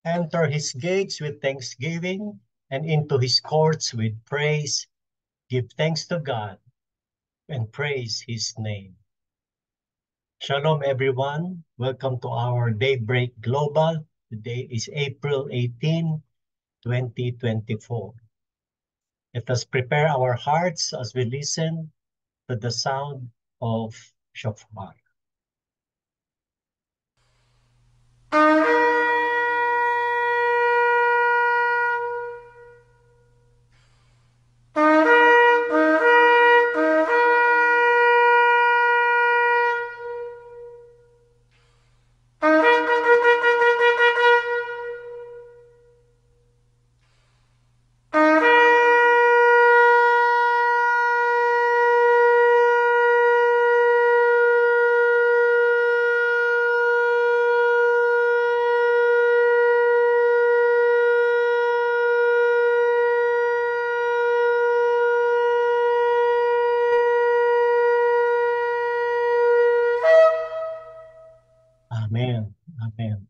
Enter his gates with thanksgiving and into his courts with praise. Give thanks to God and praise his name. Shalom, everyone. Welcome to our Daybreak Global. Today is April 18, 2024. Let us prepare our hearts as we listen to the sound of shofar. Amen. Amen.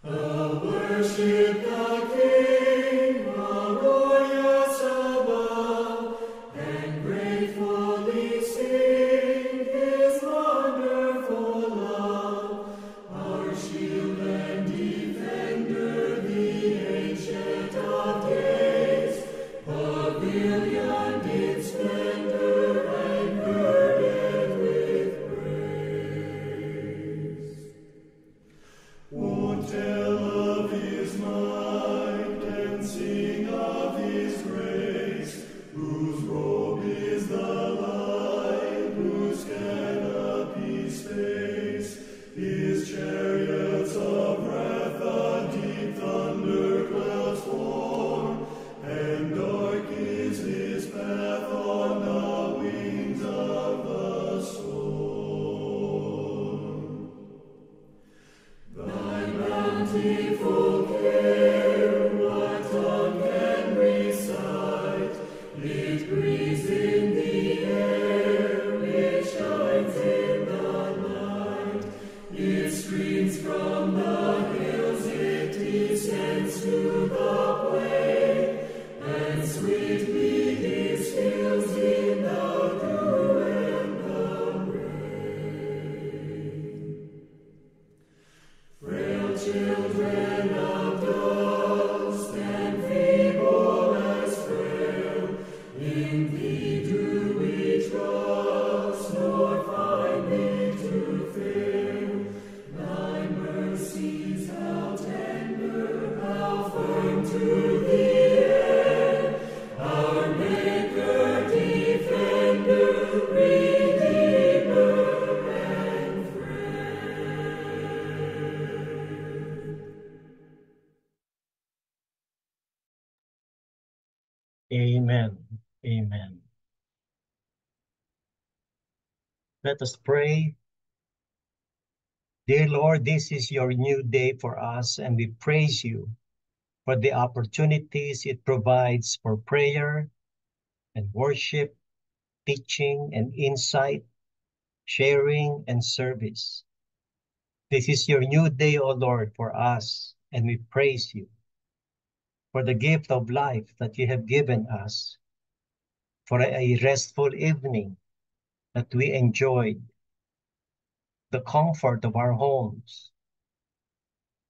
Worship the King, the glorious above, and gratefully sing his wonderful love. Our shield and defender, the ancient of days, pavilioned in splendor and girded with praise. Won't tell of his might and sing of his grace, whose robe is the light, whose canopy space, his chariots of wrath a deep thunder clouds form, and dark is his path on the wings of the storm. Thy bountiful care, what tongue can recite? It breathes in the air, it shines in the night. It streams from the hills, it descends to the plain, and sweetly distills in the dew and the rain. Frail children of dust and feeble as frail, in thee do we trust, nor find thee to fail. Thy mercies how tender, how firm to the end, our Maker, Defender, Redeemer, and friend. Amen. Amen. Let us pray. Dear Lord, this is your new day for us, and we praise you for the opportunities it provides for prayer and worship, teaching and insight, sharing and service. This is your new day, O Lord, for us, and we praise you for the gift of life that you have given us, for a restful evening that we enjoyed, the comfort of our homes,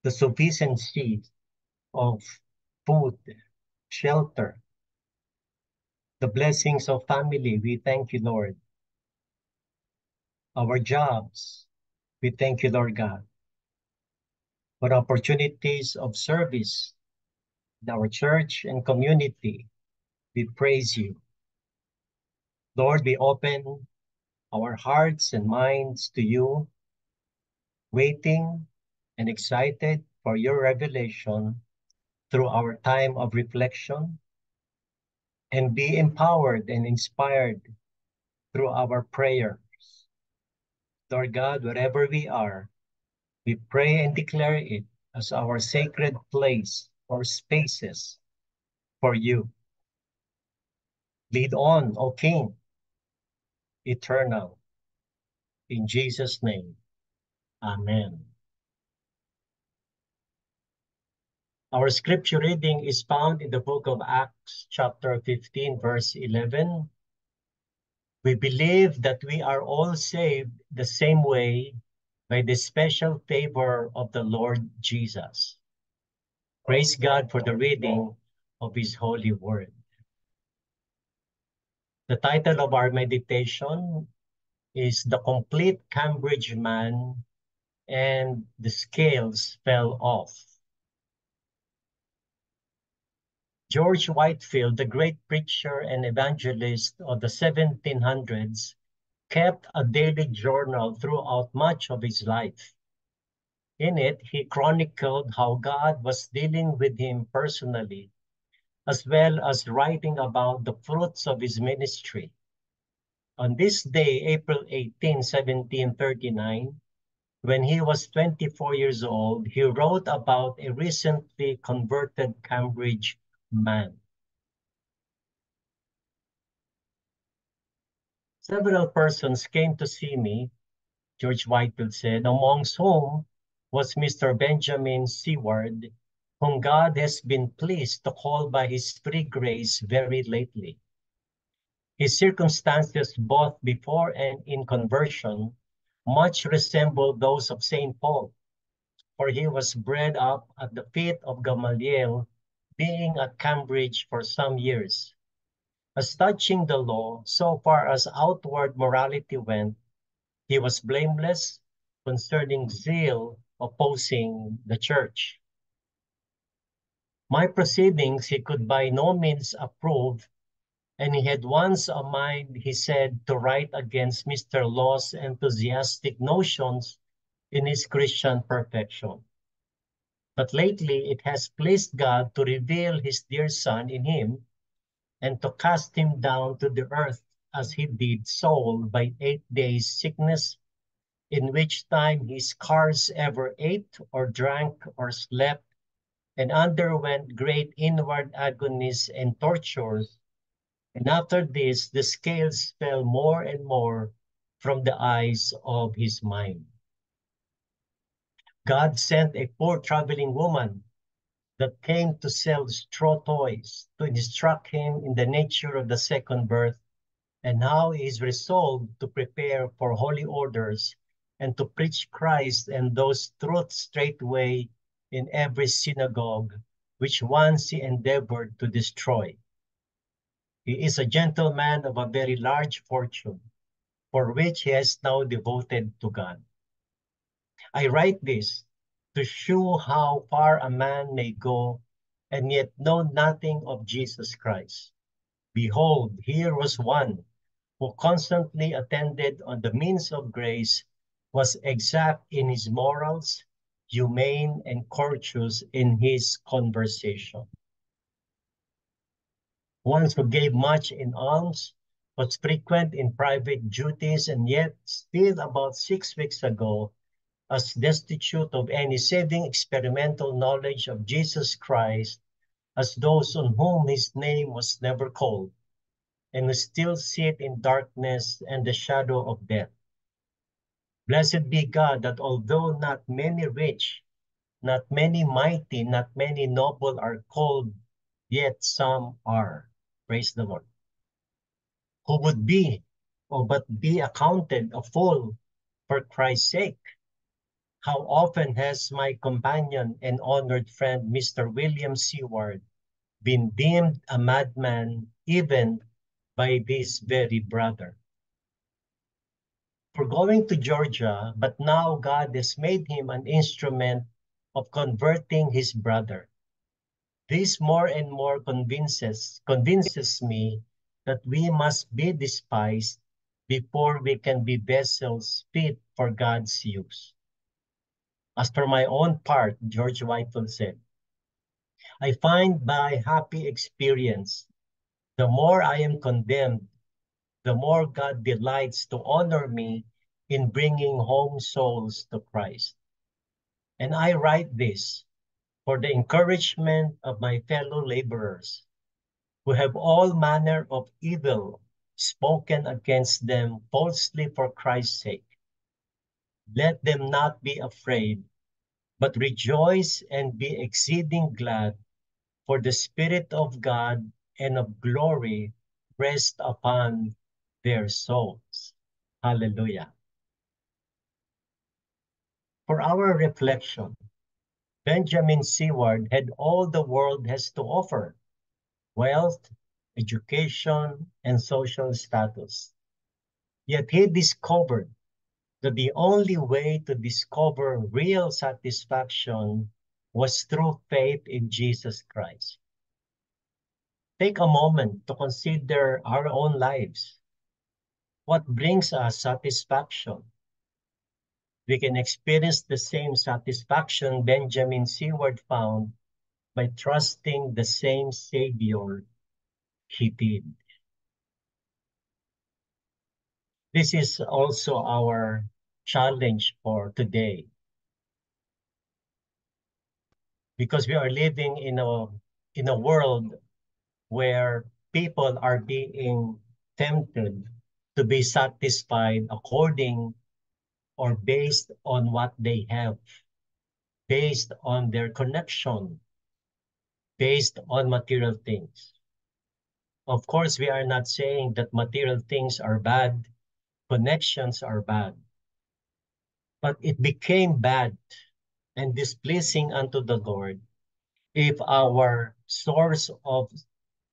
the sufficiency of food, shelter, the blessings of family. We thank you, Lord. Our jobs, we thank you, Lord God, for opportunities of service in our church and community. We praise you. Lord, we open our hearts and minds to you, waiting and excited for your revelation through our time of reflection, and be empowered and inspired through our prayers. Lord God, wherever we are, we pray and declare it as our sacred place or spaces for you. Lead on, O King, eternal. In Jesus' name, amen. Our scripture reading is found in the book of Acts, chapter 15, verse 11. We believe that we are all saved the same way by the special favor of the Lord Jesus. Praise God for the reading of His holy word. The title of our meditation is The Complete Cambridge Man and the Scales Fell Off. George Whitefield, the great preacher and evangelist of the 1700s, kept a daily journal throughout much of his life. In it, he chronicled how God was dealing with him personally, as well as writing about the fruits of his ministry. On this day, April 18, 1739, when he was 24 years old, he wrote about a recently converted Cambridge man. Several persons came to see me, George Whitefield said, amongst whom was Mr. Benjamin Seward, whom God has been pleased to call by his free grace very lately. His circumstances, both before and in conversion, much resembled those of St. Paul, for he was bred up at the feet of Gamaliel, being at Cambridge for some years. As touching the law, so far as outward morality went, he was blameless concerning zeal opposing the church. My proceedings he could by no means approve, and he had once a mind, he said, to write against Mr. Law's enthusiastic notions in his Christian perfection. But lately it has pleased God to reveal his dear Son in him, and to cast him down to the earth as he did Saul by 8 days' sickness, in which time he scarce ever ate or drank or slept, and underwent great inward agonies and tortures. And after this, the scales fell more and more from the eyes of his mind. God sent a poor traveling woman that came to sell straw toys to instruct him in the nature of the second birth, and how he is resolved to prepare for holy orders and to preach Christ and those truths straightway in every synagogue, which once he endeavored to destroy. He is a gentleman of a very large fortune, for which he has now devoted to God. I write this to show how far a man may go and yet know nothing of Jesus Christ. Behold, here was one who constantly attended on the means of grace, was exact in his morals, humane and courteous in his conversation. One who gave much in alms, was frequent in private duties, and yet still about 6 weeks ago, as destitute of any saving experimental knowledge of Jesus Christ as those on whom his name was never called, and who still sit in darkness and the shadow of death. Blessed be God that although not many rich, not many mighty, not many noble are called, yet some are. Praise the Lord. Who would be, or but be accounted a fool for Christ's sake? How often has my companion and honored friend, Mr. William Seward, been deemed a madman even by this very brother? For going to Georgia, but now God has made him an instrument of converting his brother. This more and more convinces me that we must be despised before we can be vessels fit for God's use. As for my own part, George Whitefield said, I find by happy experience, the more I am condemned, the more God delights to honor me in bringing home souls to Christ. And I write this for the encouragement of my fellow laborers, who have all manner of evil spoken against them falsely for Christ's sake. Let them not be afraid, but rejoice and be exceeding glad, for the Spirit of God and of glory rest upon their souls. Hallelujah. For our reflection, Benjamin Seward had all the world has to offer: wealth, education, and social status. Yet he discovered that the only way to discover real satisfaction was through faith in Jesus Christ. Take a moment to consider our own lives. What brings us satisfaction? We can experience the same satisfaction Benjamin Seward found by trusting the same Savior he did. This is also our challenge for today, because we are living in a world where people are being tempted to be satisfied according or based on what they have, based on their connection, based on material things. Of course, we are not saying that material things are bad, connections are bad, but it became bad and displeasing unto the Lord if our source of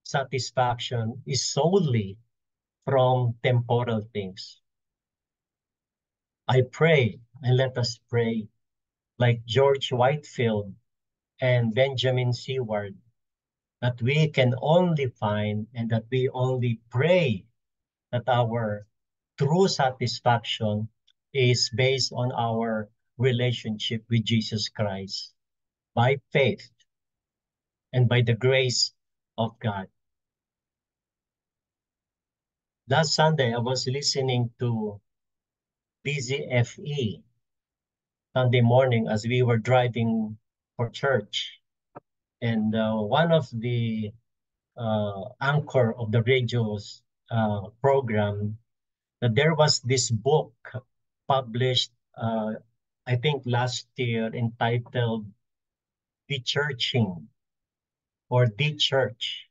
satisfaction is solely from temporal things. I pray, and let us pray, like George Whitefield and Benjamin Seward, that we can only find and that we only pray that our true satisfaction is based on our relationship with Jesus Christ by faith and by the grace of God. Last Sunday, I was listening to BZFE Sunday morning as we were driving for church. And one of the anchor of the radio's program, that there was this book published, I think last year, entitled De-Churching or De-Church.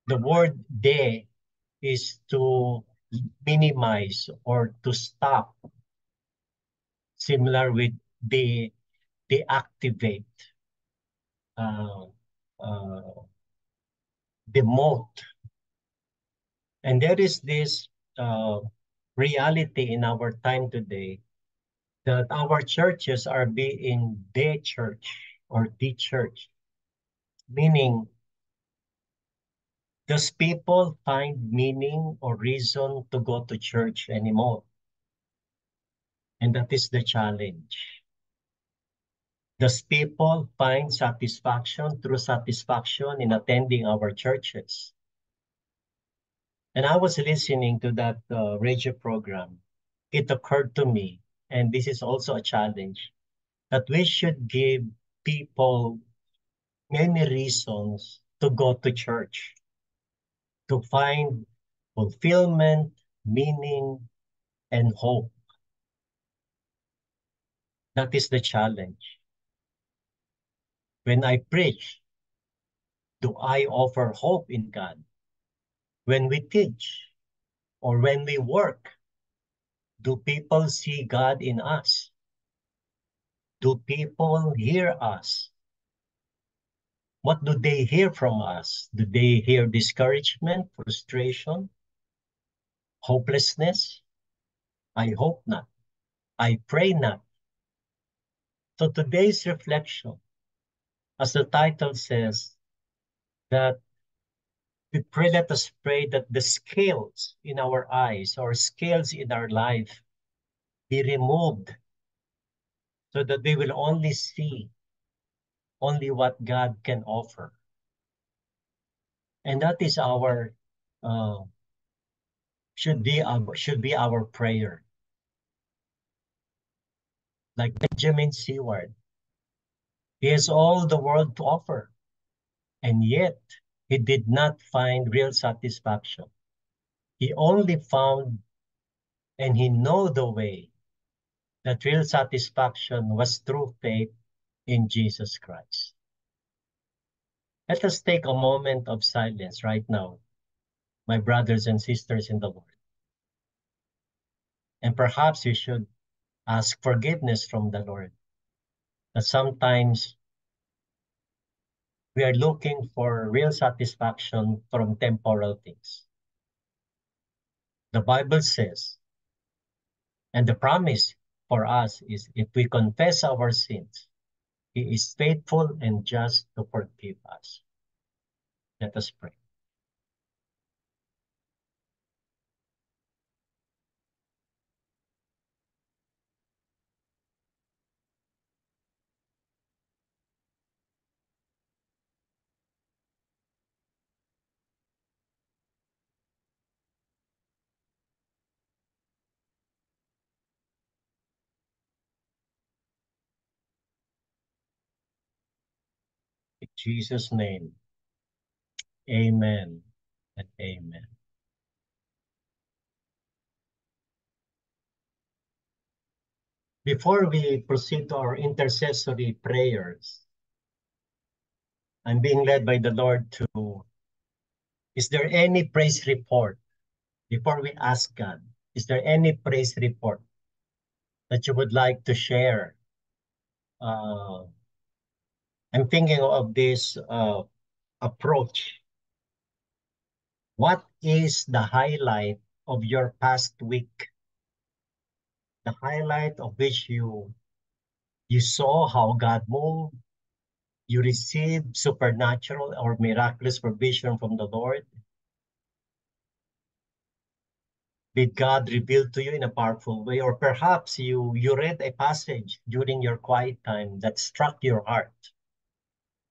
The word de is to minimize or to stop, similar with the deactivate, uh, uh, demote. And there is this reality in our time today that our churches are being de-church or de-church, meaning, does people find meaning or reason to go to church anymore? And that is the challenge. Does people find satisfaction, true satisfaction, in attending our churches? And I was listening to that radio program. It occurred to me, and this is also a challenge, that we should give people many reasons to go to church, to find fulfillment, meaning, and hope. That is the challenge. When I preach, do I offer hope in God? When we teach or when we work, do people see God in us? Do people hear us? What do they hear from us? Do they hear discouragement, frustration, hopelessness? I hope not. I pray not. So today's reflection, as the title says, that we pray, let us pray that the scales in our eyes or scales in our life be removed so that we will only see only what God can offer. And that is our, uh, should be our prayer. Like Benjamin Seward, he has all the world to offer, and yet he did not find real satisfaction. He only found and he know the way that real satisfaction was through faith in Jesus Christ. Let us take a moment of silence right now, my brothers and sisters in the Lord. And perhaps you should ask forgiveness from the Lord. That sometimes we are looking for real satisfaction from temporal things. The Bible says, and the promise for us is if we confess our sins, He is faithful and just to forgive us. Let us pray. In Jesus' name, amen and amen. Before we proceed to our intercessory prayers, I'm being led by the Lord to, is there any praise report? Before we ask God, is there any praise report that you would like to share? I'm thinking of this approach. What is the highlight of your past week? The highlight of which you saw how God moved, you received supernatural or miraculous provision from the Lord. Did God reveal to you in a powerful way? Or perhaps you read a passage during your quiet time that struck your heart.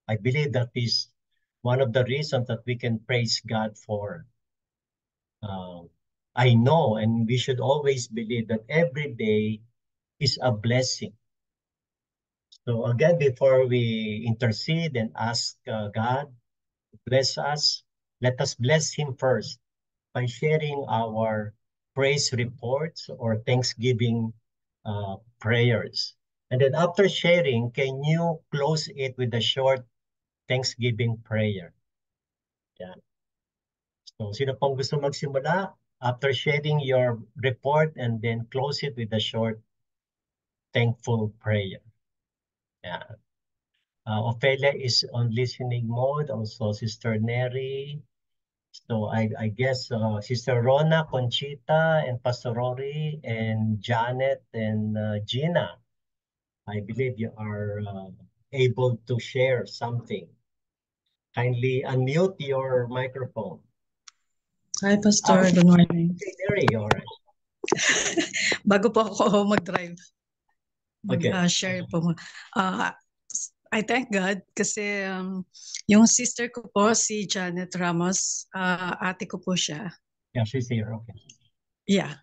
I believe that is one of the reasons that we can praise God for. I know, and we should always believe that every day is a blessing. So again, before we intercede and ask God to bless us, let us bless Him first by sharing our praise reports or Thanksgiving prayers. And then after sharing, can you close it with a short Thanksgiving prayer? Yeah. So sino pong gusto magsimula? After sharing your report and then close it with a short thankful prayer. Yeah. Ophelia is on listening mode. Also, Sister Neri. So I guess Sister Rona, Conchita, and Pastor Rory, and Janet, and Gina. I believe you are able to share something. Kindly unmute your microphone. Hi, Pastor. Good morning. Okay, Neri, all right. Bago po ako mag-drive, Okay. share po. I thank God kasi yung sister ko po, si Janet Ramos, ate ko po siya. Yeah, she's here. Okay. Yeah.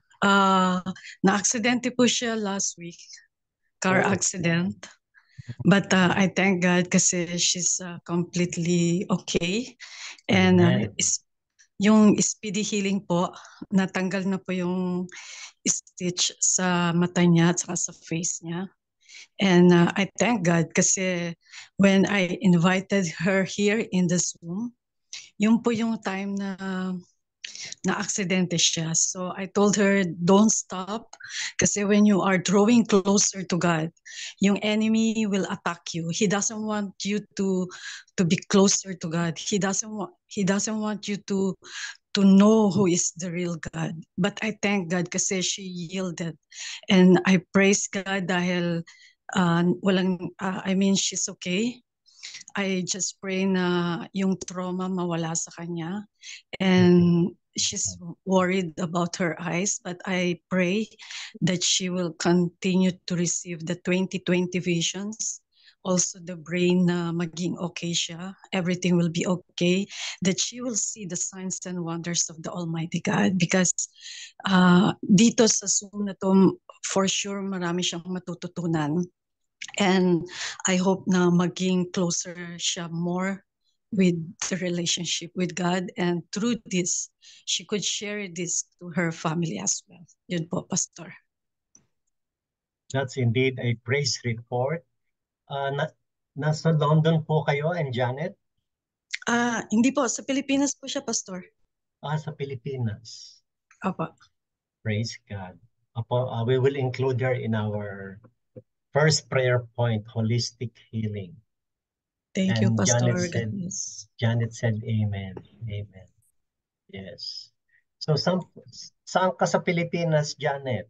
Na-aksidente po siya last week. Car accident. But I thank God kasi she's completely okay. And yung speedy healing po, natanggal na po yung stitch sa mata niya at sa face niya. And I thank God kasi when I invited her here in the Zoom, yun po yung time na aksidente siya. So I told her, don't stop kasi when you are drawing closer to God, yung enemy will attack you. He doesn't want you to be closer to God. He doesn't want you to know who is the real God. But I thank God kasi she yielded. And I praise God dahil she's okay. I just pray na yung trauma mawala sa kanya. And she's worried about her eyes, but I pray that she will continue to receive the 20/20 visions. Also the brain na maging okay siya. Everything will be okay. That she will see the signs and wonders of the Almighty God. Because dito sa Zoom na to, for sure marami siyang matututunan. And I hope na maging closer siya more with the relationship with God, and through this, she could share this to her family as well. Yun po, Pastor. That's indeed a praise report. Nasa London po kayo and Janet? Hindi po, sa Pilipinas po siya, Pastor. Sa Pilipinas. Opo. Praise God. We will include her in our first prayer point, holistic healing. Thank you, And Pastor. Janet said amen. Amen. Yes. So saan ka sa Pilipinas, Janet?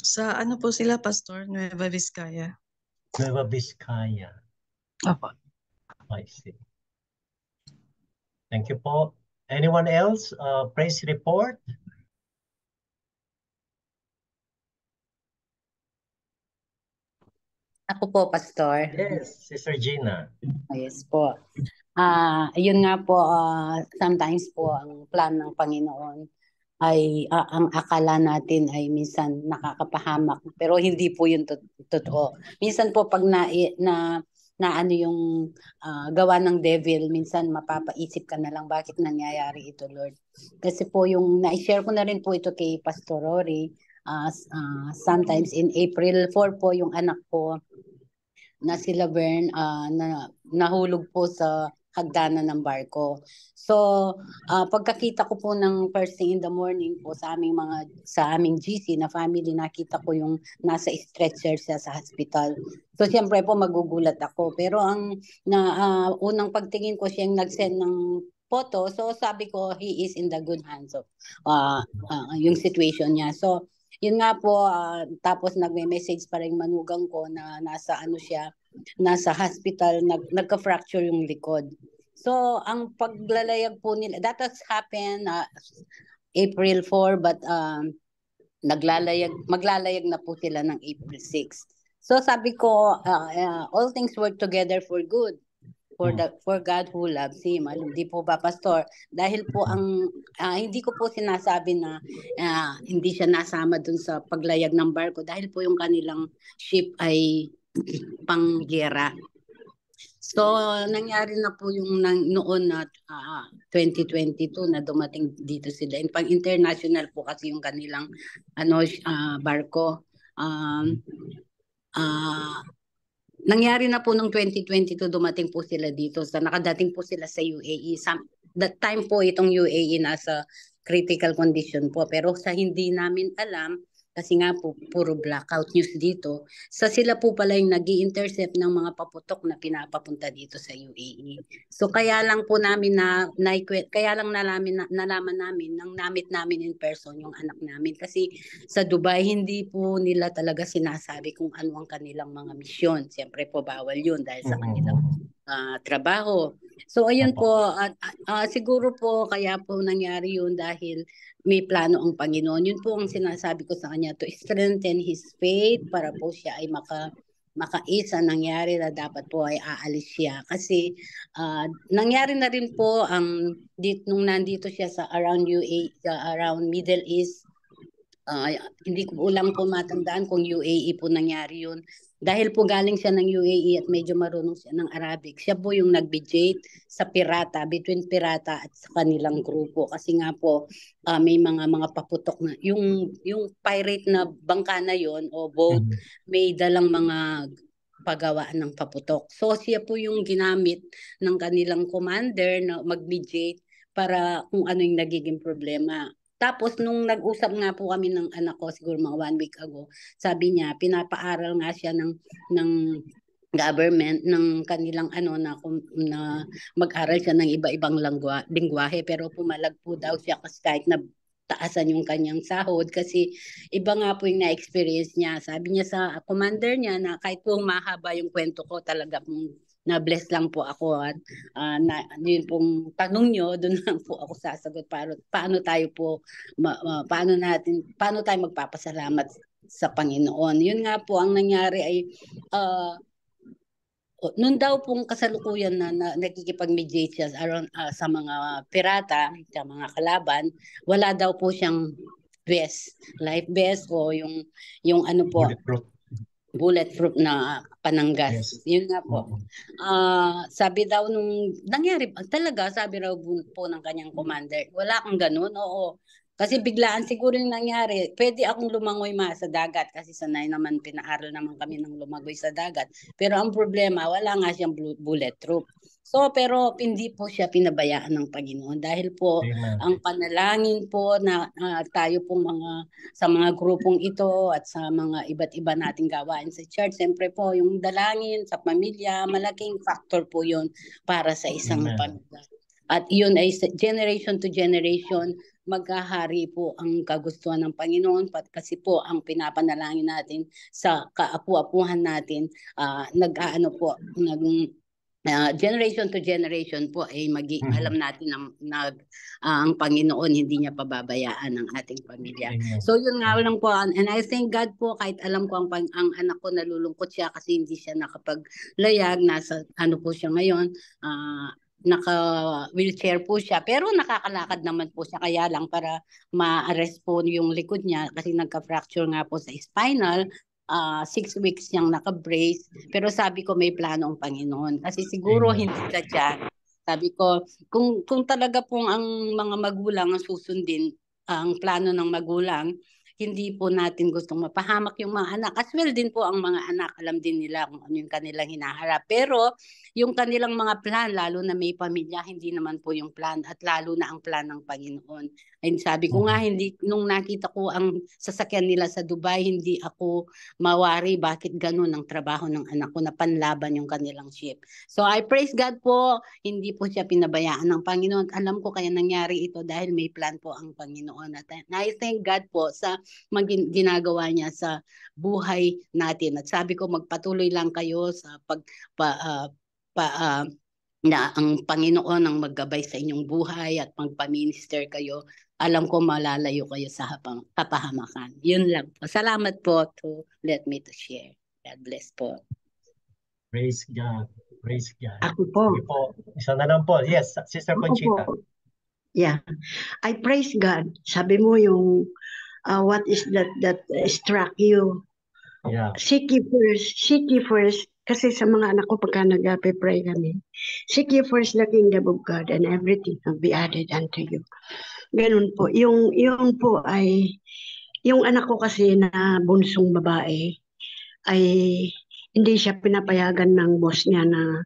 Sa ano po sila, Pastor? Nueva Vizcaya. Nueva Vizcaya. Opo. I see. Thank you po. Anyone else? Praise report? Ako po, Pastor. Yes, Sister Gina. Yes po. Yun nga po, sometimes po ang plan ng Panginoon ay ang akala natin ay minsan nakakapahamak, pero hindi po yun totoo. Minsan po pag na ano yung gawa ng devil, minsan mapapaisip ka na lang bakit nangyayari ito, Lord. Kasi po yung na-share ko na rin po ito kay Pastor Rory, sometimes in April 4 po yung anak ko na si Laverne na nahulog po sa hagdanan ng barko. So, pagkakita ko po ng first thing in the morning po sa aming GC na family, nakita ko yung nasa stretcher siya sa hospital. So, siyempre po magugulat ako. Pero ang unang pagtingin ko, siya yung nag-send ng photo. So, sabi ko, he is in the good hands of yung situation niya. So, yun nga po, tapos nagme-message pa rin manugang ko na nasa hospital, nagka-fracture yung likod. So, ang paglalayag po nila, that has happened April 4, but maglalayag na po sila ng April 6. So, sabi ko, all things work together for good. For God who loves Him. Hindi po ba, Pastor? Dahil po hindi ko po sinasabi na hindi siya nasama dun sa paglayag ng barko dahil po yung kanilang ship ay panggera. So, nangyari na po yung noon na 2022 na dumating dito sila. Pang international po kasi yung kanilang barko. Nangyari na po nung 2022, dumating po sila dito. Nakadating po sila sa UAE. That time po itong UAE nasa critical condition po. Pero sa hindi namin alam, kasi nga po puro blackout news dito, sila po pala yung nag-i-intercept ng mga paputok na pinapapunta dito sa UAE. So kaya lang po namin nalaman namin nang namit namin in person yung anak namin. Kasi sa Dubai, hindi po nila talaga sinasabi kung ano ang kanilang mga misyon. Siyempre po bawal yun dahil sa kanilang trabaho. So ayun po, siguro po kaya po nangyari yun dahil may plano ang Panginoon. Yun po ang sinasabi ko sa kanya, to strengthen his faith para po siya ay makaisa. Nangyari na dapat po ay aalis siya. Kasi nangyari na rin po nung nandito siya sa around UAE, around Middle East, hindi ko lang po matandaan kung UAE po nangyari yun. Dahil po galing siya ng UAE at medyo marunong siya ng Arabic. Siya po yung nag-mediate sa pirata, between pirata at sa kanilang grupo. Kasi nga po, may mga paputok na, yung pirate na bangka na yon o boat, may dalang mga pagawaan ng paputok. So siya po yung ginamit ng kanilang commander na mag-mediate para kung ano yung nagiging problema. Tapos nung nag-usap nga po kami ng anak ko siguro mga 1 week ago, sabi niya pinapaaral nga siya ng government ng kanilang na mag-aral siya ng iba-ibang lingwahe, pero pumalag po daw siya kasi kahit na taasan yung kanyang sahod kasi iba nga po yung na-experience niya. Sabi niya sa commander niya na kahit po mahaba yung kwento ko, talaga pong na-bless lang po ako at yun pong tanong nyo, doon lang po ako sasagot paano tayo magpapasalamat sa Panginoon. Yun nga po ang nangyari ay noon daw pong kasalukuyan na nakikipag-mediate siya around, sa mga pirata, sa mga kalaban, wala daw po siyang life vest o yung ano po, bulletproof na pananggas. Yes. Yun nga po. Sabi daw nung nangyari talaga, sabi raw po ng kanyang commander, wala kang ganun. Oo. Kasi biglaan siguro yung nangyari. Pwede akong lumangoy sa dagat kasi sanay naman, pinaaral naman kami ng lumagoy sa dagat. Pero ang problema, wala nga siyang bulletproof. So, pero hindi po siya pinabayaan ng Panginoon dahil po Amen. ang panalangin po na tayo pong sa mga grupong ito at sa mga iba't iba nating gawain sa church, siyempre po yung dalangin sa pamilya, malaking factor po yun para sa isang Amen. pamilya. At yun ay generation to generation, maghahari po ang kagustuhan ng Panginoon kasi po ang pinapanalangin natin sa kaapu-apuhan natin, generation to generation po ay alam natin na ang Panginoon hindi niya pababayaan ang ating pamilya. Amen. So yun nga lang po, and I thank God po kahit alam ko ang anak ko nalulungkot siya kasi hindi siya nakapaglayag, nasa po siya ngayon, naka-wheelchair po siya pero nakakalakad naman po siya, kaya lang para ma-arrest po yung likod niya kasi nagka-fracture nga po sa spinal. 6 weeks niyang naka-brace, pero sabi ko may plano ang Panginoon kasi siguro Amen. hindi ka dyan. Sabi ko kung talaga pong ang mga magulang ang susundin ang plano ng magulang, hindi po natin gustong mapahamak yung mga anak. As well din po ang mga anak, alam din nila kung ano yung kanilang hinaharap. Pero yung kanilang mga plan, lalo na may pamilya, hindi naman po yung plan at lalo na ang plan ng Panginoon. And sabi ko nga, nung nakita ko ang sasakyan nila sa Dubai, hindi ako mawari bakit ganun ang trabaho ng anak ko na panlaban yung kanilang ship. So I praise God po, hindi po siya pinabayaan ng Panginoon. Alam ko kaya nangyari ito dahil may plan po ang Panginoon. At I thank God po sa ginagawa niya sa buhay natin. At sabi ko magpatuloy lang kayo sa na ang Panginoon ang maggabay sa inyong buhay at magpa-minister kayo. Alam ko malalayo kayo sa kapahamakan. Yun lang po. Salamat po to let me to share. God bless po. Praise God. Praise God. Ako po. Sige po. Isa na lang po. Yes, Sister Ako Conchita. po. Yeah. I praise God. Sabi mo yung what is that struck you? Yeah. Seek ye first. Kasi sa mga anak ko pagka nag-pray kami, seek ye first the kingdom of God and everything will be added unto you. Ganun po. Yung po ay, yung anak ko kasi na bunsong babae, ay hindi siya pinapayagan ng boss niya na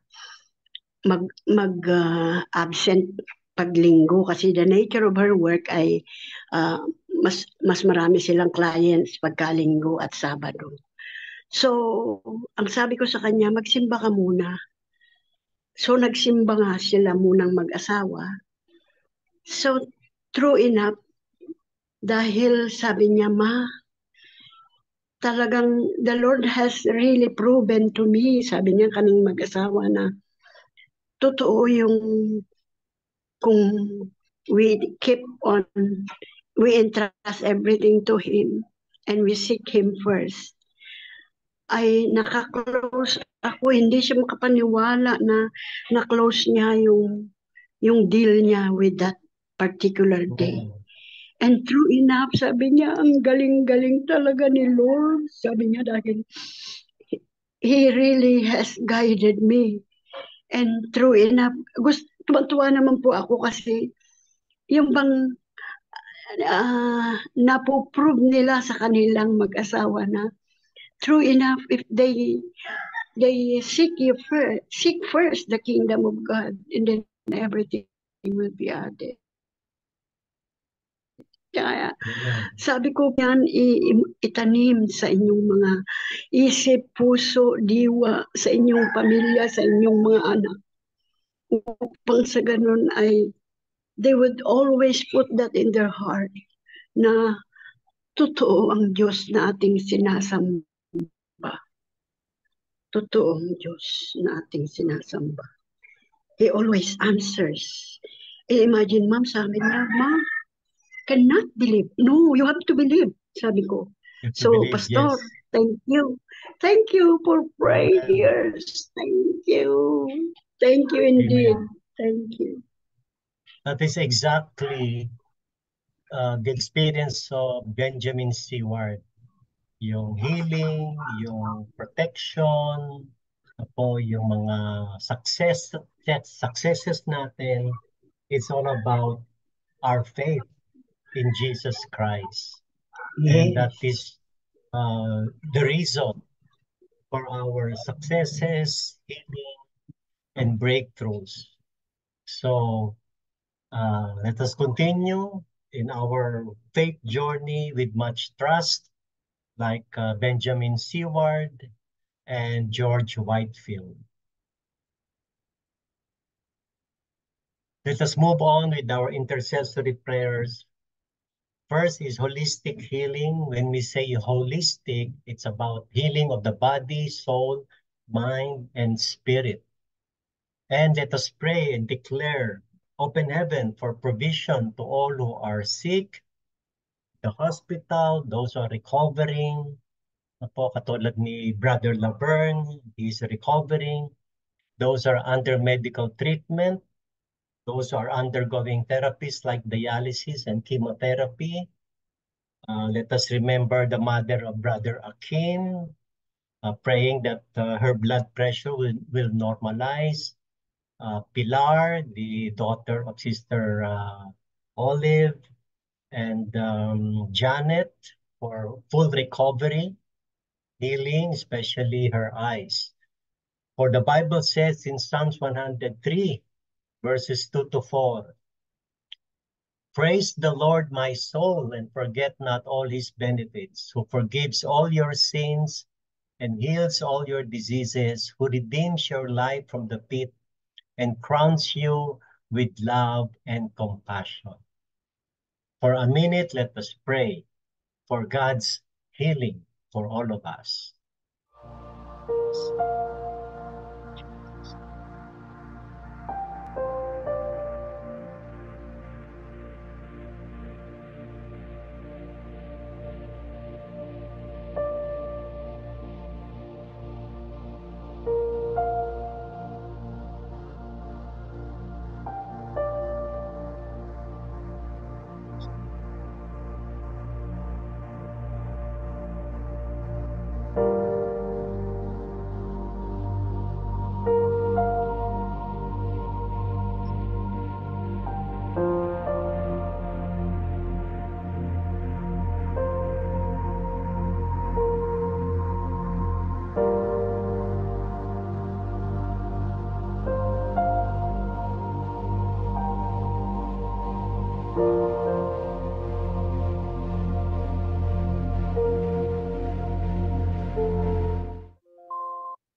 mag-absent paglinggo kasi the nature of her work ay mas marami silang clients pagkalinggo at Sabado. So, ang sabi ko sa kanya, magsimba ka muna. So, nagsimba nga sila munang mag-asawa. So, true enough, dahil sabi niya, Ma, talagang the Lord has really proven to me, sabi niya kaming mag-asawa na totoo yung kung we entrust everything to Him and we seek Him first, ay nakaklose ako, hindi siya makapaniwala na na-close niya yung deal niya with that particular day. And true enough, sabi niya, ang galing-galing talaga ni Lord. Sabi niya dahil He really has guided me. And true enough, tuwa naman po ako kasi yung bang napoprove nila sa kanilang mag-asawa na true enough, if they seek first the kingdom of God, and then everything will be added. Kaya sabi ko yan, itanim sa inyong mga isip, puso, diwa, sa inyong pamilya, sa inyong mga anak. Upang sa ganun ay they would always put that in their heart na totoo ang Diyos na ating sinasamba. Totoong Diyos na ating sinasamba. He always answers. Imagine, Ma'am, sabi niya, Ma'am, cannot believe. No, you have to believe, sabi ko. So, believe, Pastor, yes. Thank you. Thank you for prayers. Thank you. Thank you indeed. Amen. Thank you. That is exactly the experience of Benjamin Seward. yung healing, yung protection, po yung mga successes natin. It's all about our faith in Jesus Christ. And that is the reason for our successes, healing, and breakthroughs. So let us continue in our faith journey with much trust, like Benjamin Seward and George Whitefield. Let us move on with our intercessory prayers. First is holistic healing. When we say holistic, it's about healing of the body, soul, mind, and spirit. And let us pray and declare open heaven for provision to all who are sick, the hospital, those who are recovering. Po, katulad ni Brother Laverne, he's recovering. Those are under medical treatment. Those who are undergoing therapies like dialysis and chemotherapy. Let us remember the mother of Brother Akim, praying that her blood pressure will normalize. Pilar, the daughter of Sister Olive, and Janet for full recovery, healing, especially her eyes. For the Bible says in Psalms 103, verses 2 to 4, praise the Lord, my soul, and forget not all his benefits, who forgives all your sins and heals all your diseases, who redeems your life from the pit and crowns you with love and compassion. For a minute, let us pray for God's healing for all of us.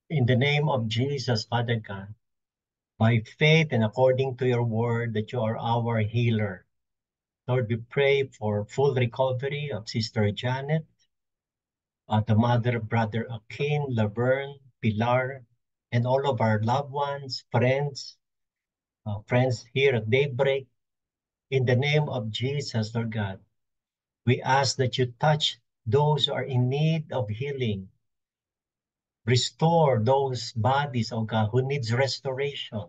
In the name of Jesus, Father God, by faith and according to your word that you are our healer, Lord, we pray for full recovery of Sister Janet, the mother of Brother Akim, Laverne, Pilar, and all of our loved ones, friends here at Daybreak. In the name of Jesus, Lord God, we ask that you touch those who are in need of healing. Restore those bodies, oh God, who needs restoration.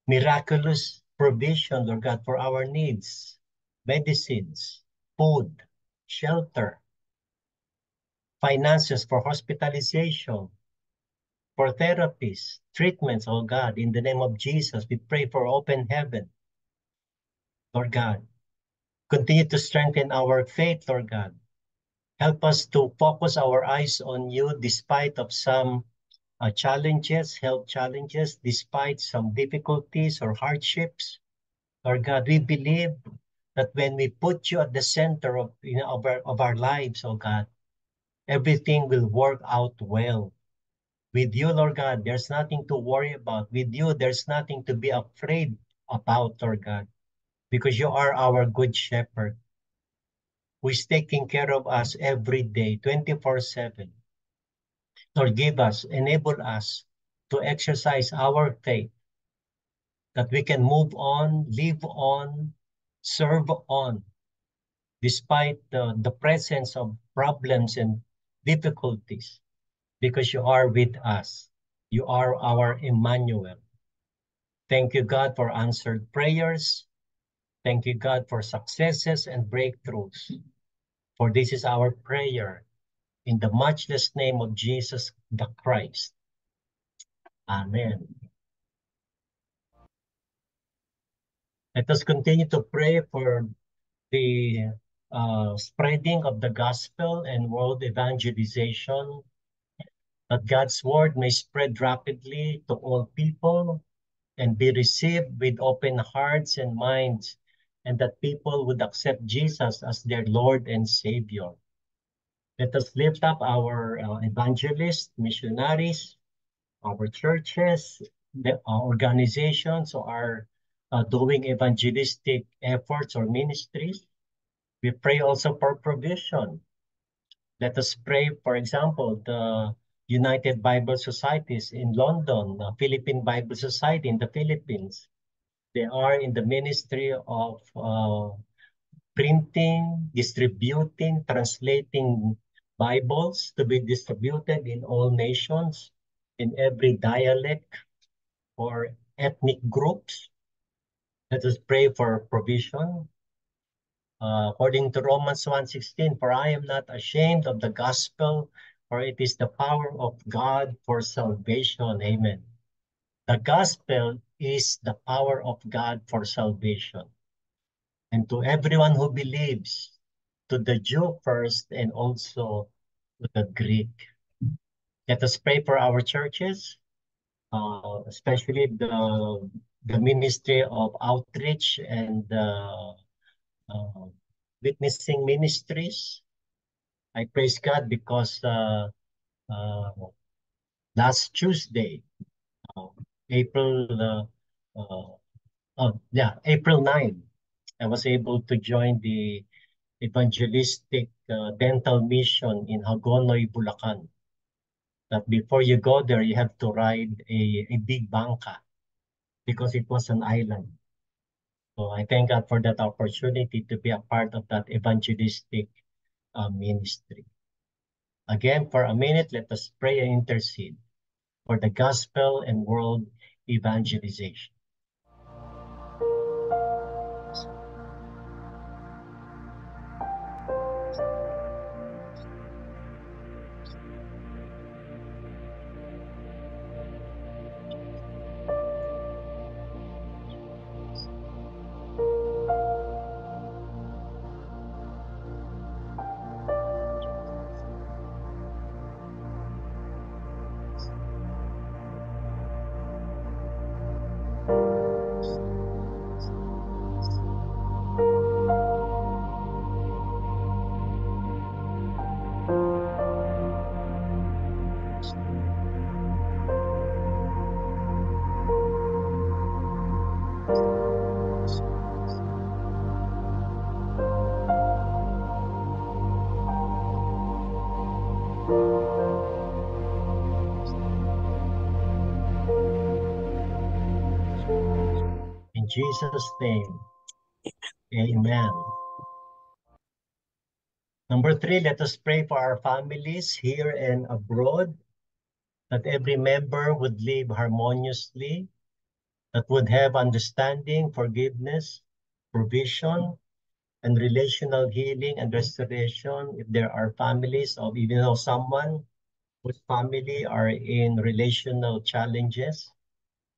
Miraculous provision, Lord God, for our needs. Medicines, food, shelter, finances for hospitalization, for therapies, treatments, oh God. In the name of Jesus, we pray for open heaven. Lord God, continue to strengthen our faith, Lord God. Help us to focus our eyes on you despite of some challenges, health challenges, despite some difficulties or hardships. Lord God, we believe that when we put you at the center of our lives, oh God, everything will work out well. With you, Lord God, there's nothing to worry about. With you, there's nothing to be afraid about, Lord God, because you are our good shepherd who is taking care of us every day, 24/7. Lord, enable us to exercise our faith that we can move on, live on, serve on, despite the presence of problems and difficulties, because you are with us. You are our Emmanuel. Thank you, God, for answered prayers. Thank you, God, for successes and breakthroughs. For this is our prayer In the matchless name of Jesus the Christ. Amen. Let us continue to pray for the spreading of the gospel and world evangelization, that God's word may spread rapidly to all people and be received with open hearts and minds, and that people would accept Jesus as their Lord and Savior. Let us lift up our evangelists, missionaries, our churches, the organizations who are doing evangelistic efforts or ministries. We pray also for provision. Let us pray, for example, the United Bible Societies in London, the Philippine Bible Society in the Philippines. They are in the ministry of printing, distributing, translating Bibles to be distributed in all nations, in every dialect or ethnic groups. Let us pray for provision. According to Romans 1:16, for I am not ashamed of the gospel, for it is the power of God for salvation. Amen. The gospel is the power of God for salvation. And to everyone who believes, to the Jew first and also to the Greek. Let us pray for our churches, especially the ministry of outreach and witnessing ministries. I praise God because last Tuesday, April April 9, I was able to join the evangelistic dental mission in Hagonoy, Bulacan. That before you go there, you have to ride a big bangka because it was an island. So I thank God for that opportunity to be a part of that evangelistic ministry. Again, for a minute, let us pray and intercede for the gospel and world evangelization. In Jesus' name, amen. Number 3, let us pray for our families here and abroad, that every member would live harmoniously, that would have understanding, forgiveness, provision, and relational healing and restoration. If there are families of even though someone whose family are in relational challenges,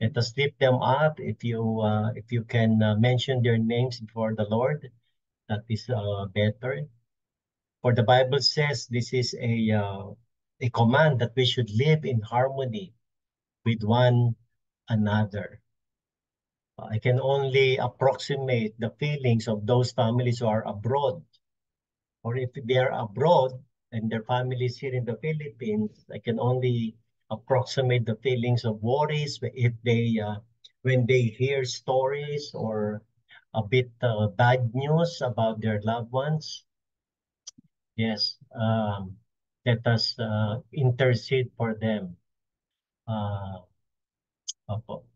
let us lift them up. If you can mention their names before the Lord, that is better. For the Bible says this is a command that we should live in harmony with one another. I can only approximate the feelings of those families who are abroad. Or if they are abroad and their families here in the Philippines, I can only approximate the feelings of worries if they when they hear stories or a bit bad news about their loved ones. Yes, let us intercede for them. Opo.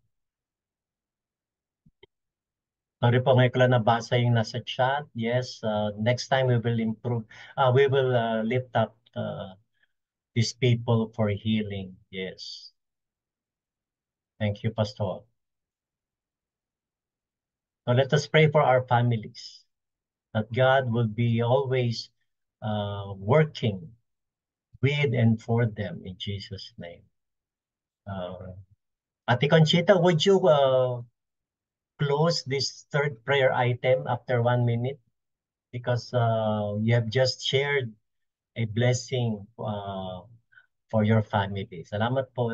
Sorry po, ngayon ko lang nabasa yung nasa chat. Yes, next time we will improve. We will lift up these people for healing. Yes. Thank you, Pastor. So let us pray for our families, that God will be always working with and for them in Jesus' name. Ate Conchita, would you close this third prayer item after 1 minute? Because you have just shared a blessing for your family. Salamat po.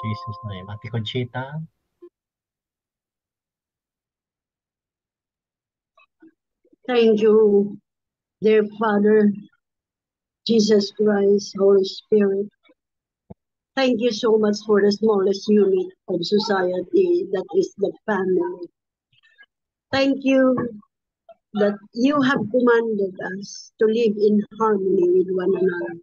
Jesus' name. Ate Conchita. Thank you, dear Father, Jesus Christ, Holy Spirit. Thank you so much for the smallest unit of society, that is the family. Thank you that you have commanded us to live in harmony with one another.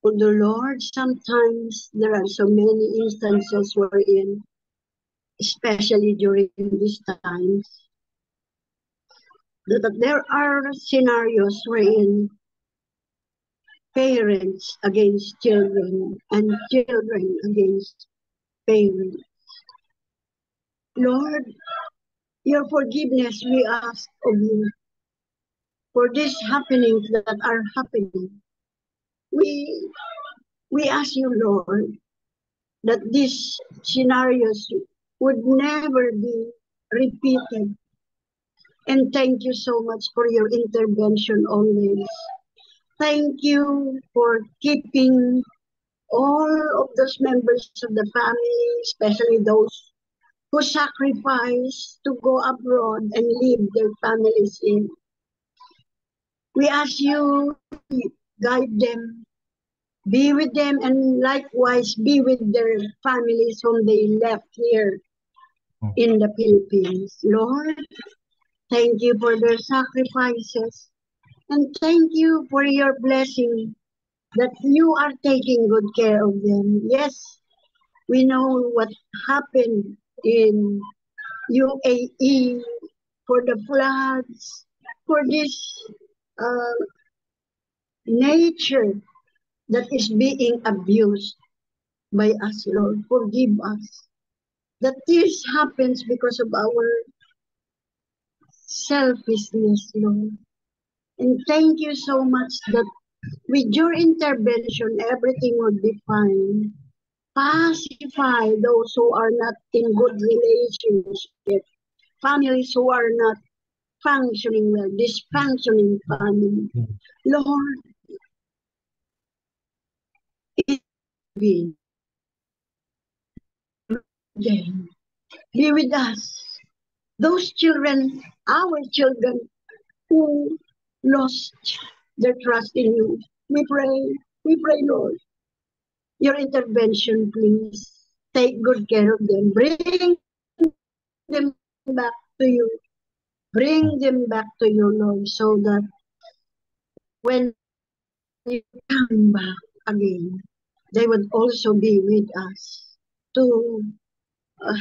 For the Lord, sometimes there are so many instances wherein, especially during these times, that there are scenarios wherein parents against children and children against parents. Lord, your forgiveness we ask of you for these happenings that are happening. We ask you, Lord, that these scenarios would never be repeated. And thank you so much for your intervention always. Thank you for keeping all of those members of the family, especially those who sacrifice to go abroad and leave their families in. We ask you to guide them, be with them, and likewise be with their families whom they left here in the Philippines. Lord, thank you for their sacrifices, and thank you for your blessing that you are taking good care of them. Yes, we know what happened in UAE for the floods, for this nature that is being abused by us, Lord. Forgive us. That this happens because of our selfishness, Lord. And thank you so much that with your intervention, everything will be fine. Pacify those who are not in good relationship, families who are not functioning well, dysfunctioning family. Lord, be them. Be with us. Those children, our children, who lost their trust in you. We pray, Lord, your intervention, please. Take good care of them. Bring them back to you. Bring them back to you, Lord, so that when you come back again, they would also be with us to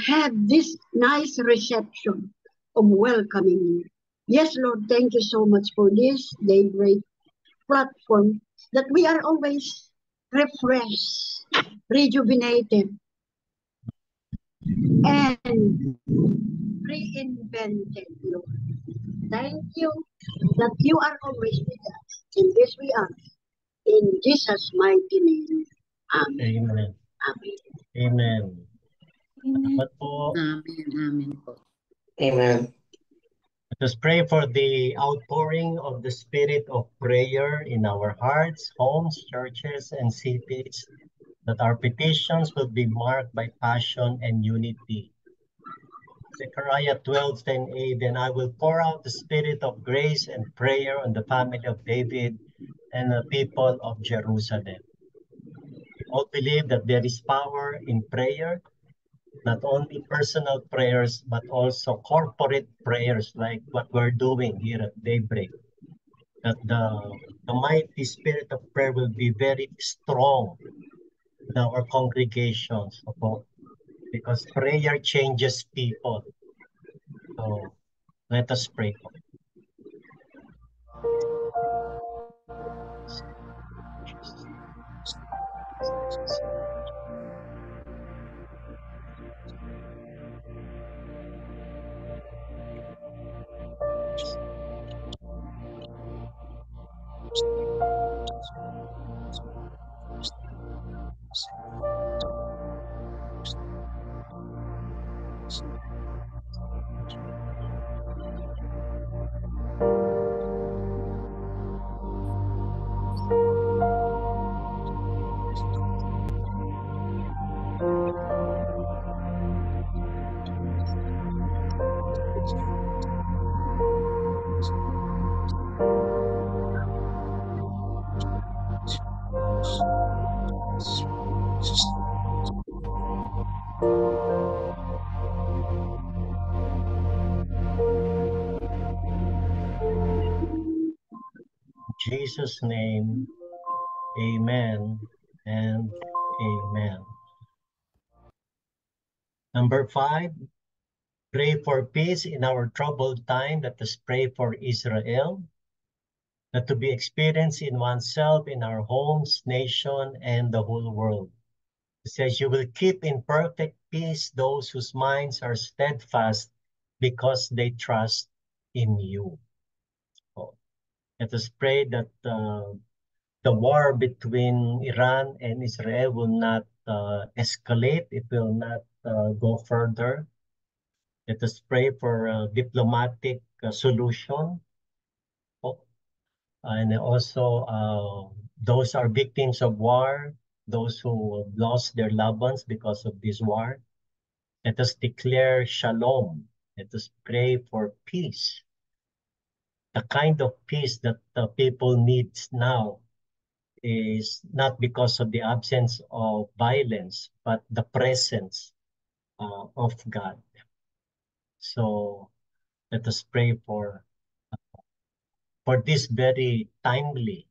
have this nice reception of welcoming you. Yes, Lord, thank you so much for this daybreak platform that we are always refreshed, rejuvenated, and reinvented, Lord. Thank you that you are always with us. In this we ask. In Jesus' mighty name. Amen. Amen. Amen. Amen. Salamat po. Amen. Amen po. Amen. Let us pray for the outpouring of the spirit of prayer in our hearts, homes, churches, and cities, that our petitions will be marked by passion and unity. Zechariah 12:10a, then I will pour out the spirit of grace and prayer on the family of David and the people of Jerusalem. We all believe that there is power in prayer, not only personal prayers, but also corporate prayers like what we're doing here at Daybreak. That the mighty spirit of prayer will be very strong in our congregations, because prayer changes people. So let us pray. In Jesus' name, amen and amen. Number 5, pray for peace in our troubled time. Let us pray for Israel, that to be experienced in oneself, in our homes, nation, and the whole world. It says, you will keep in perfect peace those whose minds are steadfast because they trust in you. So, let us pray that the war between Iran and Israel will not escalate. It will not go further. Let us pray for a diplomatic solution. And also those are victims of war, those who have lost their loved ones because of this war. Let us declare shalom. Let us pray for peace. The kind of peace that the people need now is not because of the absence of violence, but the presence of God. So let us pray for this very timely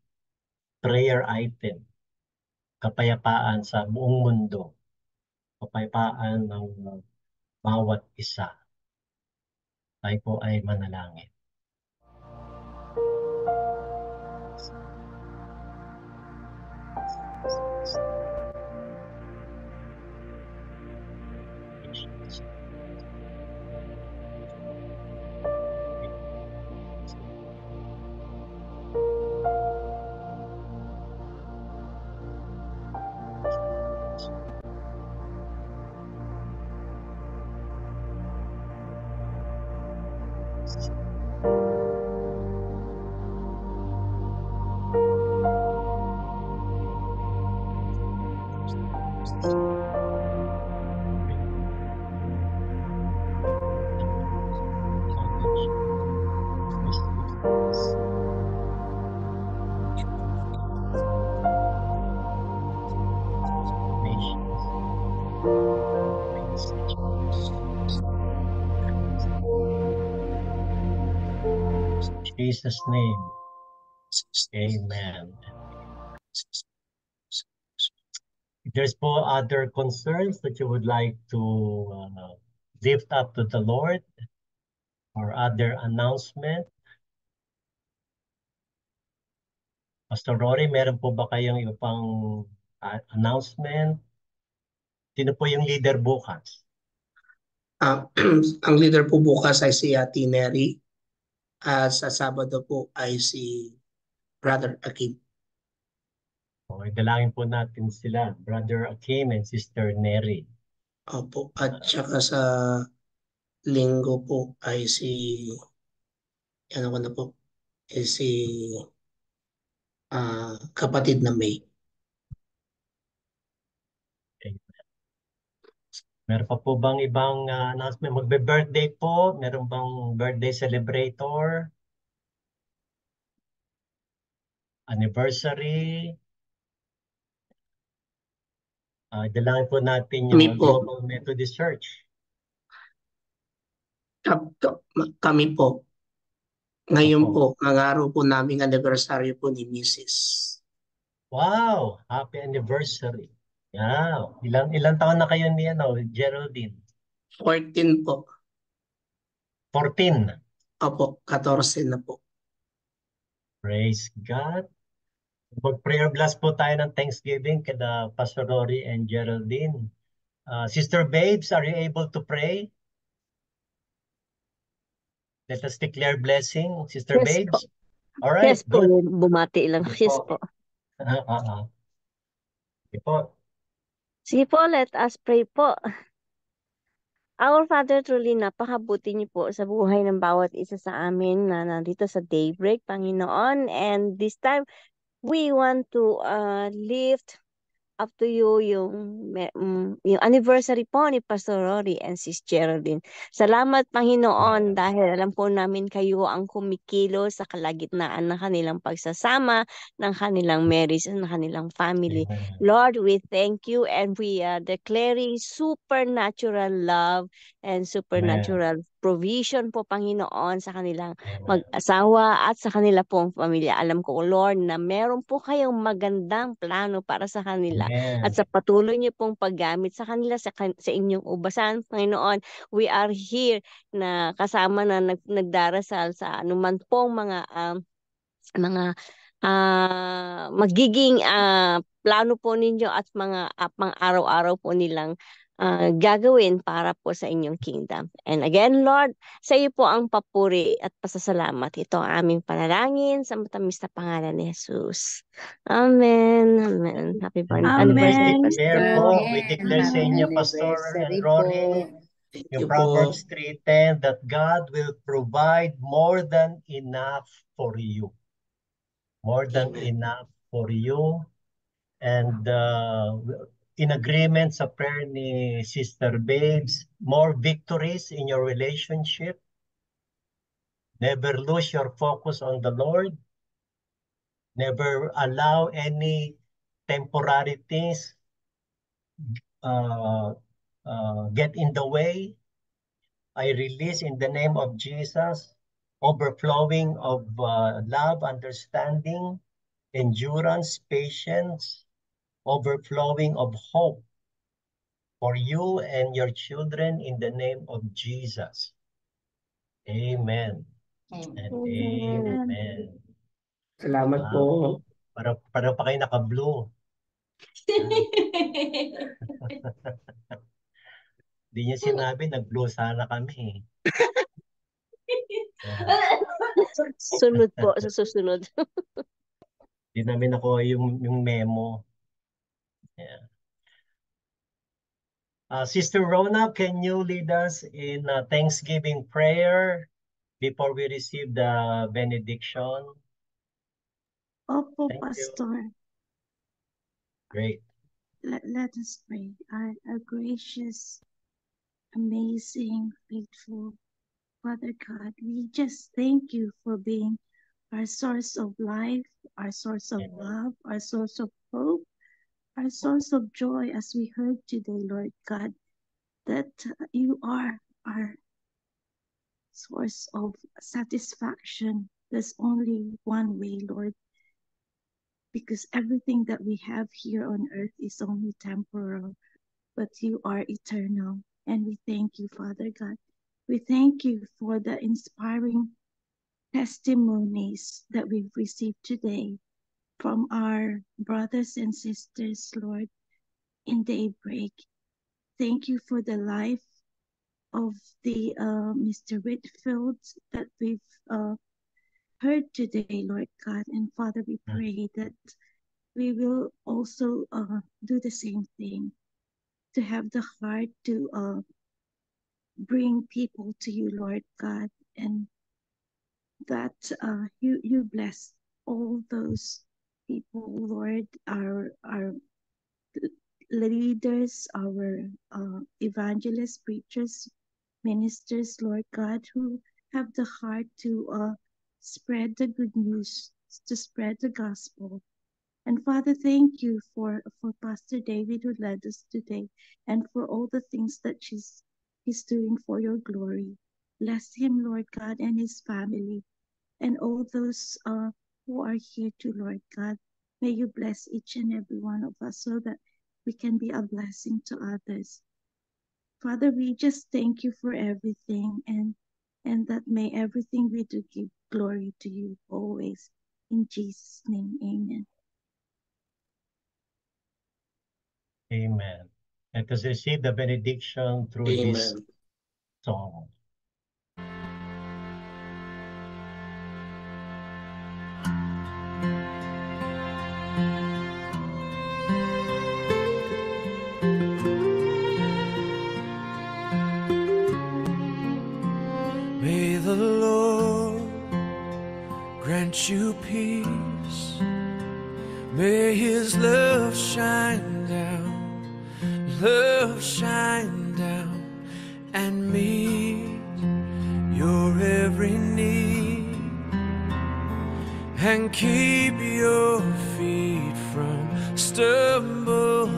prayer item, kapayapaan sa buong mundo, kapayapaan ng bawat isa. Tayo po ay manalangin. In Jesus' name, amen. If there's po other concerns that you would like to lift up to the Lord or other announcement, Pastor Rory, meron po ba kayong iba pang announcement? Sino po yung leader bukas? Ang leader po bukas ay si Ate Neri. Sa Sabado po ay si Brother Akim. Okay, dalangin po natin sila, Brother Akim and Sister Neri. Opo. At saka sa Linggo po ay si ano ko na po, si kapatid na May. Meron pa po bang ibang announcement? Magbe-birthday po? Meron bang birthday celebrator? Anniversary? Dalangin po natin Kami yung po. Global Methodist Church. Kami po. Ngayon Opo. po, ang araw po naming anniversary po ni Mrs. Wow! Happy anniversary. Wow. Ilang taon na kayo ni Geraldine? 14 po. 14. Opo, 14 na po. Praise God. Mag-prayer blast po tayo ng Thanksgiving kada Pastor Rory and Geraldine. Sister Babes, are you able to pray? Let us declare blessing. Sister Yes Babes? po. All right, Yes po, good. bumati lang. Sige Yes po. po. Sige po. Sige po, let us pray po. Our Father, truly napakabuti niyo po sa buhay ng bawat isa sa amin na nandito sa Daybreak, Panginoon. And this time, we want to lift up to you yung anniversary po ni Pastor Rory and Sis Geraldine. Salamat, Panginoon, dahil alam po namin kayo ang kumikilos sa kalagitnaan ng kanilang pagsasama, ng kanilang marriage, ng kanilang family. Amen. Lord, we thank you and we are declaring supernatural love and supernatural provision po, Panginoon, sa kanilang mag-asawa at sa kanila pong pamilya. Alam ko, Lord, na meron po kayong magandang plano para sa kanila. Amen. At sa patuloy niyo pong paggamit sa kanila sa inyong ubasan, Panginoon, we are here na kasama na nagdarasal sa anuman pong mga magiging plano po ninyo at mga pang-araw-araw po nilang gagawin para po sa inyong kingdom. And again, Lord, sa iyo po ang papuri at pasasalamat. Ito ang aming panalangin sa matamis na pangalan ni Jesus. Amen. Amen. Happy anniversary, Amen. Pastor. We declare sa inyo, Pastor and Anniversary Rory, Thank yung you po. Proverbs 3:10, that God will provide more than enough for you. More than Amen. enough for you. And in agreement sa prayer ni Sister Babes, more victories in your relationship. Never lose your focus on the Lord. Never allow any temporary things get in the way. I release in the name of Jesus overflowing of love, understanding, endurance, patience, overflowing of hope for you and your children in the name of Jesus. Amen. And amen. Salamat po. Para pa kayo naka-blue. Hindi niya sinabi, nag-blue sana kami. Sunod po, sa susunod. Hindi namin nakuha yung memo. Yeah. Sister Rona, can you lead us in Thanksgiving prayer before we receive the benediction? Opo, Thank you. Pastor. Great. Let us pray. Our gracious, amazing, faithful Father God, we just thank you for being our source of life, our source of love, our source of hope, our source of joy, as we heard today, Lord God, that you are our source of satisfaction. There's only one way, Lord, because everything that we have here on earth is only temporal, but you are eternal. And we thank you, Father God. We thank you for the inspiring testimonies that we've received today from our brothers and sisters, Lord, in Daybreak. Thank you for the life of the Mr. Whitfield that we've heard today, Lord God. And Father, we pray that we will also do the same thing, to have the heart to bring people to you, Lord God, and that you bless all those people, Lord, our leaders, our evangelists, preachers, ministers, Lord God, who have the heart to spread the good news, to spread the gospel. And Father, thank you for Pastor David who led us today, and for all the things that he's doing for your glory. Bless him, Lord God, and his family, and all those who are here too, Lord God. May you bless each and every one of us so that we can be a blessing to others. Father, we just thank you for everything, and that may everything we do give glory to you always. In Jesus' name, amen. Amen. Let us receive the benediction through this Amen. song. May the Lord grant you peace. May his love shine down and meet your every need, and keep your feet from stumbling,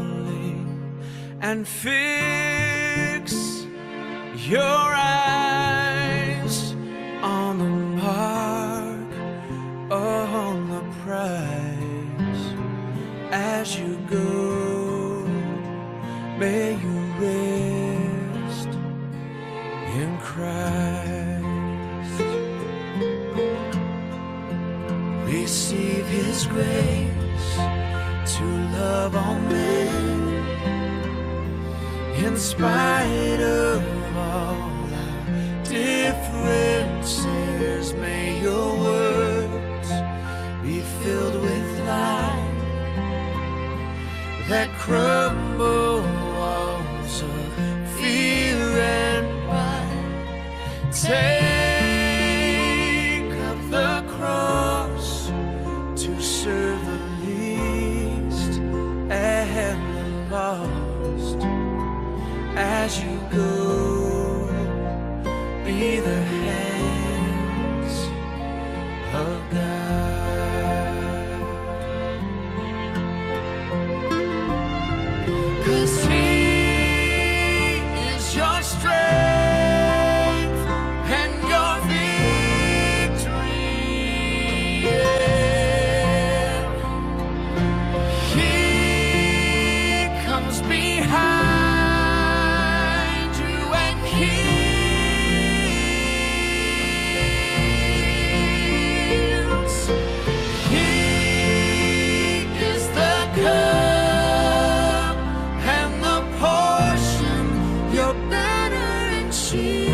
and fix your eyes on the mark, on the prize. As you go, may you rest in Christ. Receive his grace to love all men, in spite of all our differences. May your words be filled with light that crumble walls of fear and pride. Take up the cross to serve the least and the lost. As you go, be the hands of God. 'Cause he is your strength and your victory. Yeah. He comes behind you and heals. He is the cup and the portion, your banner and shield.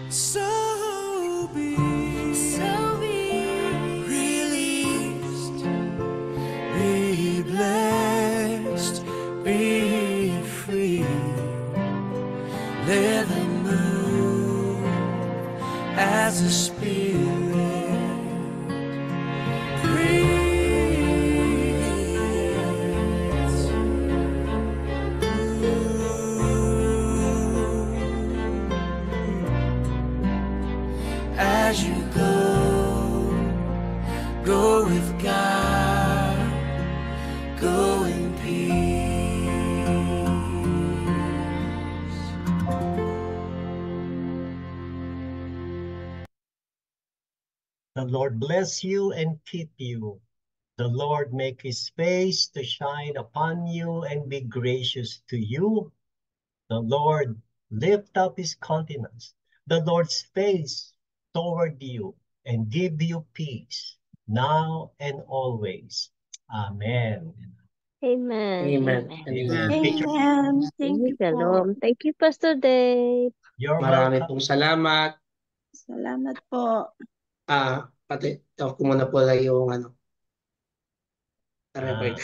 So be released, be blessed, be free. Let them move as a spirit breathes. As you go with God, go in peace. The Lord bless you and keep you. The Lord make his face to shine upon you and be gracious to you. The Lord lift up his countenance, the Lord's face toward you, and give you peace, now and always. Amen. Amen. Amen. Amen. Amen. Teacher, Amen. Thank you po. Shalom. Thank you, Pastor Dave. you're Marami welcome. pong salamat. Salamat po. Pati, ako muna po lang yung record.